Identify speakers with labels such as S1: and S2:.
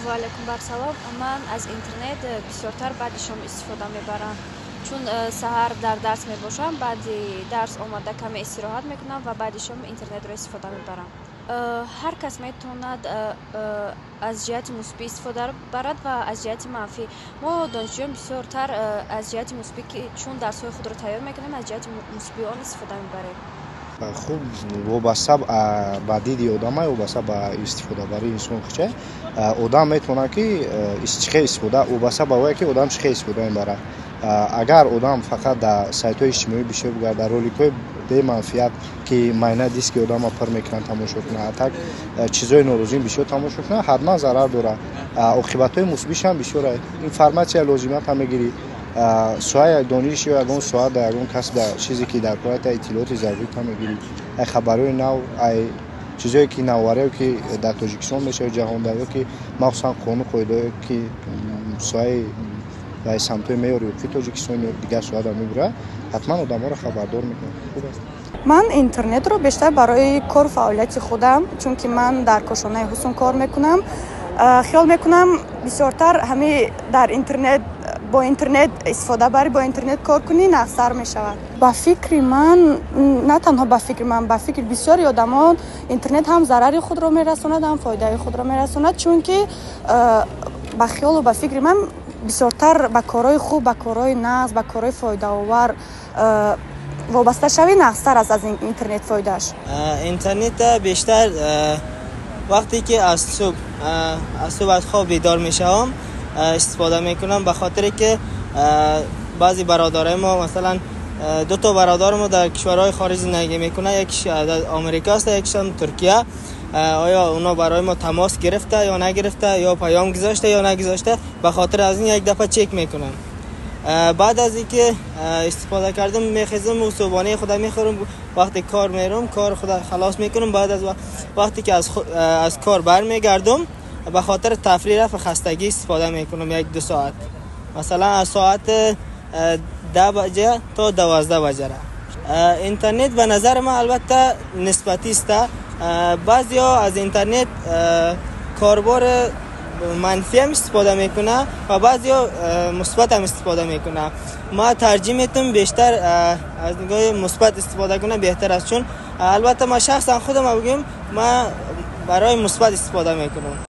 S1: ва алайкум барсалом. Ман аз интернет бисёртар баъди шом истифода мебарам. Чун саҳар дар дарс мебошам, баъди дарс омада каме истироҳат мекунам ва баъди шом интернетро истифода мебарам. ҳар кас метавонад аз ҷиҳати мусбӣ истифода барад ва аз ҷиҳати манфӣ. Мо донишҷӯён бисёртар аз ҷиҳати мусбӣ ки чун дарсҳои худро тайёр мекунем, аз ҷиҳати мусбӣ он истифода мебарем.
S2: خب وابسته به دید آدم وابسته به استفاده برای انسان خچه آدم میتونه که چه استفاده وابسته به وای که آدم چه استفاده میبره. اگر آدم فقط در سایت های اجتماعی بیشتر بگرده رولیک های به منفیت که معنی دیست که آدم پر میکنن تماشا کنه تک چیزای ناروزین بیشتر تماشا کنه حتما ضرر داره. عاقبت های مثبتش هم بیشتره. اینفرماسیون لازمیت هم میگیری. سوای دانشی و اون سواد در اون کس در چیزی که در کارت اطلاعات ضروری تا میگیری خبرهای نو ای چیزایی که نواره که در تاجیکستان میشه جهان در که مخصوصا قانون قاعده که سوای در سمت میاری که تاجیکستان دیگه سواد میبره حتما آدم‌ها رو خبردار میکنه. خوب است.
S3: من اینترنت رو بیشتر برای کار فعالیت خودم چون که من در کاشانه حسن کار میکنم خیال میکنم بسیارتر همه در اینترنت با اینترنت استفاده بری با اینترنت کار کنی نقصر می شود. با فکر من نه تنها با فکر من با فکر بسیاری آدمان اینترنت هم ضرر خود را می رساند هم فایده خود را می رساند چون که با خیال و با فکر من بسیارتر با کارهای خوب با کارهای نقص با کارهای فایده آور وابسته شوی نقصر از این اینترنت فایدهش.
S4: اینترنت بیشتر وقتی که از صبح از خواب بیدار میشم استفاده میکنم به خاطر که بعضی برادرای ما مثلا دو تا برادر ما در کشورهای خارج زندگی میکنه یکیش در آمریکا است یکیش هم ترکیه. آیا اونا برای ما تماس گرفته یا نگرفته یا پیام گذاشته یا نگذاشته به خاطر از این یک دفعه چک میکنم. بعد از اینکه استفاده کردم میخزم و صبحانه خودم میخورم وقتی کار میرم کار خودم خلاص میکنم بعد از وقتی که از کار برمیگردم به خاطر تفریح رفع خستگی استفاده میکنم یک دو ساعت مثلا از ساعت 10 بجه تا 12 بجه اینترنت به نظر من البته نسبتی است. بعضیا از اینترنت کاربر منفی هم استفاده میکنه و بعضیا مثبت هم استفاده میکنه. ما ترجیح میتونم بیشتر از نگاه مثبت استفاده کنم بهتر است چون البته ما شخصا خودم بگم ما برای مثبت استفاده میکنم.